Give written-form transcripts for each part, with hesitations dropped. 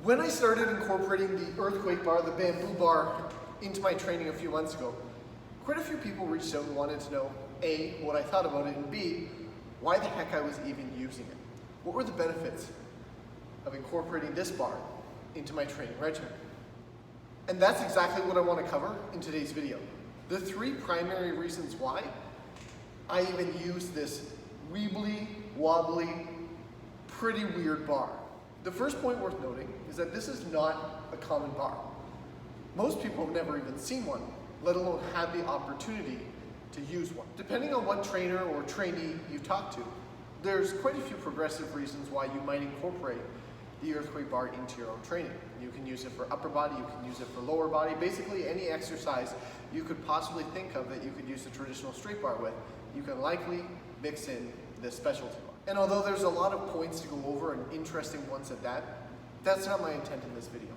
When I started incorporating the earthquake bar, the bamboo bar, into my training a few months ago, quite a few people reached out and wanted to know, A, what I thought about it, and B, why the heck I was even using it. What were the benefits of incorporating this bar into my training regimen? And that's exactly what I want to cover in today's video. The three primary reasons why I even use this weebly, wobbly, pretty weird bar. The first point worth noting is that this is not a common bar. Most people have never even seen one, let alone had the opportunity to use one. Depending on what trainer or trainee you talk to, there's quite a few progressive reasons why you might incorporate the earthquake bar into your own training. You can use it for upper body, you can use it for lower body, basically any exercise you could possibly think of that you could use a traditional straight bar with, you can likely mix in this specialty bar. And although there's a lot of points to go over and interesting ones at that, that's not my intent in this video.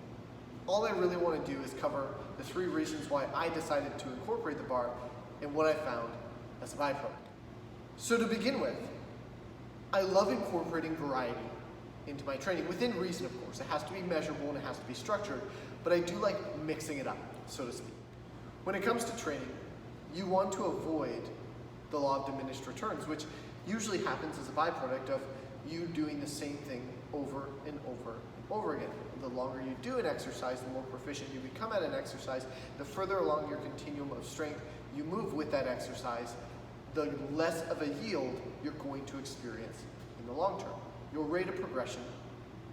All I really want to do is cover the three reasons why I decided to incorporate the bar and what I found as a byproduct. So to begin with, I love incorporating variety into my training, within reason of course. It has to be measurable and it has to be structured, but I do like mixing it up, so to speak. When it comes to training, you want to avoid the law of diminished returns, which usually happens as a byproduct of you doing the same thing over and over and over again. The longer you do an exercise, the more proficient you become at an exercise, the further along your continuum of strength you move with that exercise, the less of a yield you're going to experience in the long term. Your rate of progression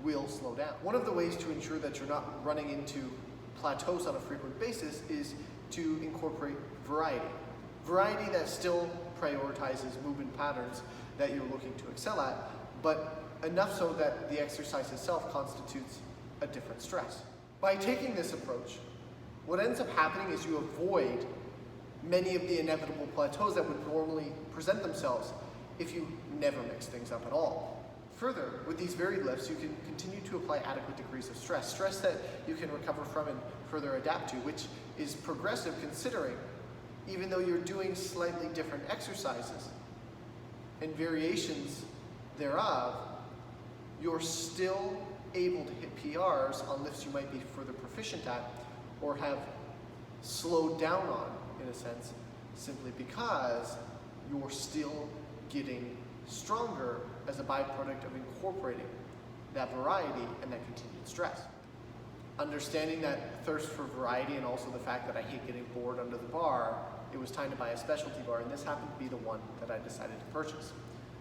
will slow down. One of the ways to ensure that you're not running into plateaus on a frequent basis is to incorporate variety. Variety that still prioritizes movement patterns that you're looking to excel at, but enough so that the exercise itself constitutes a different stress. By taking this approach, what ends up happening is you avoid many of the inevitable plateaus that would normally present themselves if you never mix things up at all. Further, with these varied lifts, you can continue to apply adequate degrees of stress, stress that you can recover from and further adapt to, which is progressive considering even though you're doing slightly different exercises and variations thereof, you're still able to hit PRs on lifts you might be further proficient at or have slowed down on, in a sense, simply because you're still getting stronger as a byproduct of incorporating that variety and that continued stress. Understanding that thirst for variety and also the fact that I hate getting bored under the bar, it was time to buy a specialty bar, and this happened to be the one that I decided to purchase.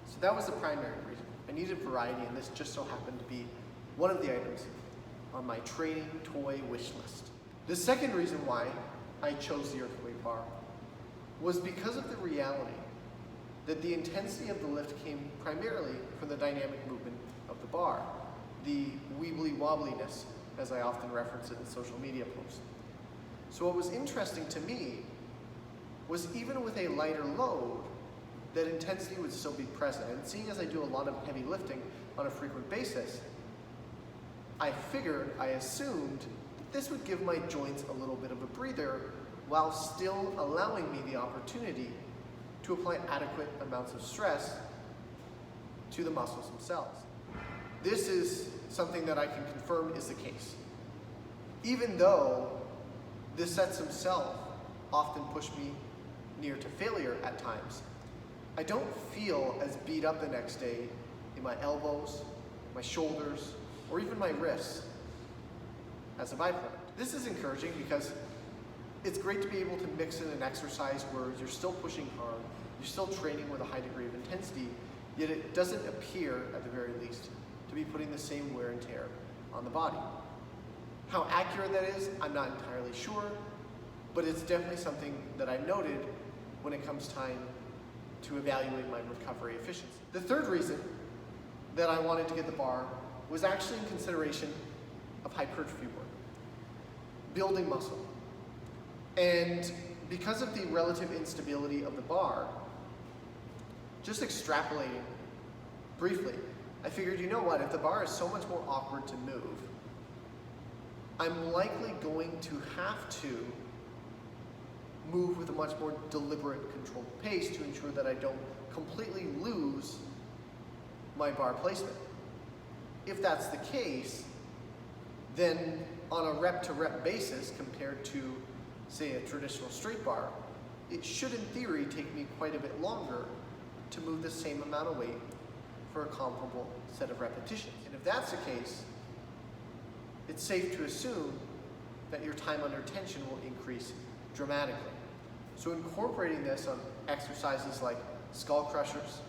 So that was the primary reason. I needed variety, and this just so happened to be one of the items on my training toy wish list. The second reason why I chose the earthquake bar was because of the reality that the intensity of the lift came primarily from the dynamic movement of the bar, the weebly wobbliness, as I often reference it in social media posts. So what was interesting to me was even with a lighter load, that intensity would still be present. And seeing as I do a lot of heavy lifting on a frequent basis, I assumed that this would give my joints a little bit of a breather while still allowing me the opportunity to apply adequate amounts of stress to the muscles themselves. This is something that I can confirm is the case. Even though the sets themselves often push me near to failure at times, I don't feel as beat up the next day in my elbows, my shoulders, or even my wrists as a byproduct. This is encouraging because it's great to be able to mix in an exercise where you're still pushing hard, you're still training with a high degree of intensity, yet it doesn't appear, at the very least, to be putting the same wear and tear on the body. How accurate that is, I'm not entirely sure, but it's definitely something that I've noted when it comes time to evaluate my recovery efficiency. The third reason that I wanted to get the bar was actually in consideration of hypertrophy work, building muscle. And because of the relative instability of the bar, just extrapolating briefly, I figured, you know what, if the bar is so much more awkward to move, I'm likely going to have to move with a much more deliberate, controlled pace to ensure that I don't completely lose my bar placement. If that's the case, then on a rep to rep basis compared to, say, a traditional straight bar, it should in theory take me quite a bit longer to move the same amount of weight for a comparable set of repetitions. And if that's the case, it's safe to assume that your time under tension will increase dramatically. So incorporating this on exercises like skull crushers,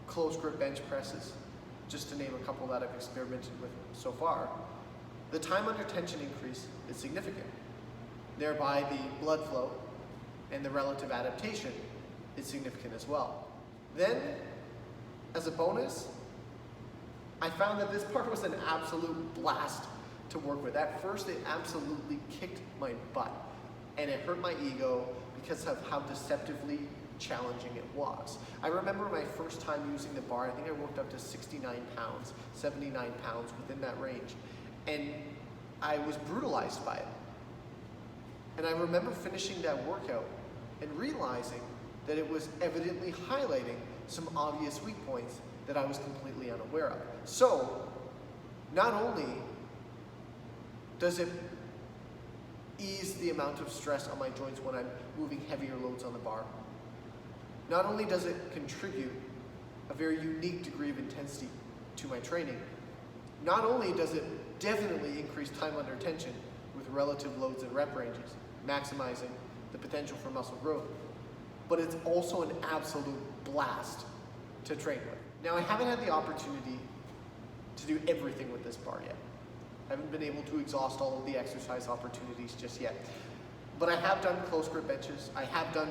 close grip bench presses, just to name a couple that I've experimented with so far, the time under tension increase is significant. Thereby the blood flow and the relative adaptation is significant as well. Then, as a bonus, I found that this part was an absolute blast to work with. At first, it absolutely kicked my butt, and it hurt my ego because of how deceptively challenging it was. I remember my first time using the bar, I think I worked up to 69 pounds, 79 pounds, within that range, and I was brutalized by it. And I remember finishing that workout and realizing that it was evidently highlighting some obvious weak points that I was completely unaware of. So, not only does it ease the amount of stress on my joints when I'm moving heavier loads on the bar, not only does it contribute a very unique degree of intensity to my training, not only does it definitely increase time under tension with relative loads and rep ranges, maximizing the potential for muscle growth, but it's also an absolute blast to train with. Now, I haven't had the opportunity to do everything with this bar yet. I haven't been able to exhaust all of the exercise opportunities just yet. But I have done close grip benches, I have done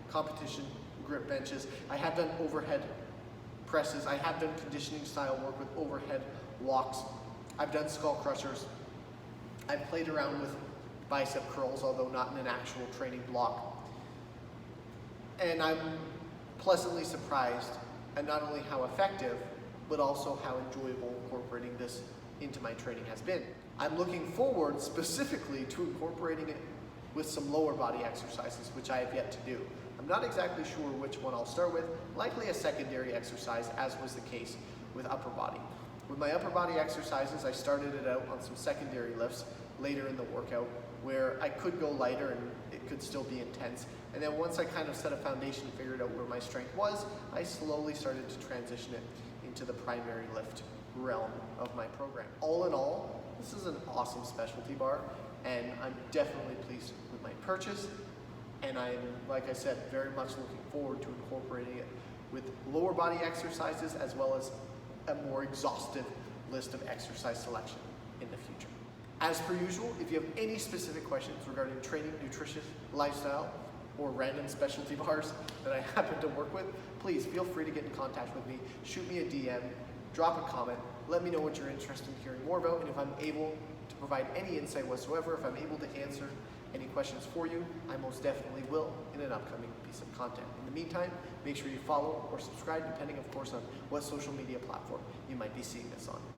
competition grip benches, I have done overhead presses, I have done conditioning style work with overhead walks, I've done skull crushers, I've played around with bicep curls, although not in an actual training block. And I'm pleasantly surprised at not only how effective, but also how enjoyable incorporating this into my training has been. I'm looking forward specifically to incorporating it with some lower body exercises, which I have yet to do. I'm not exactly sure which one I'll start with, likely a secondary exercise, as was the case with upper body. With my upper body exercises, I started it out on some secondary lifts later in the workout, where I could go lighter and it could still be intense. And then once I kind of set a foundation, figured out where my strength was, I slowly started to transition it into the primary lift realm of my program. All in all, this is an awesome specialty bar, and I'm definitely pleased with my purchase. And I'm, like I said, very much looking forward to incorporating it with lower body exercises as well as a more exhaustive list of exercise selection in the future. As per usual, if you have any specific questions regarding training, nutrition, lifestyle, or random specialty bars that I happen to work with, please feel free to get in contact with me. Shoot me a DM, drop a comment, let me know what you're interested in hearing more about, and if I'm able to provide any insight whatsoever, if I'm able to answer any questions for you, I most definitely will in an upcoming piece of content. In the meantime, make sure you follow or subscribe, depending of course on what social media platform you might be seeing this on.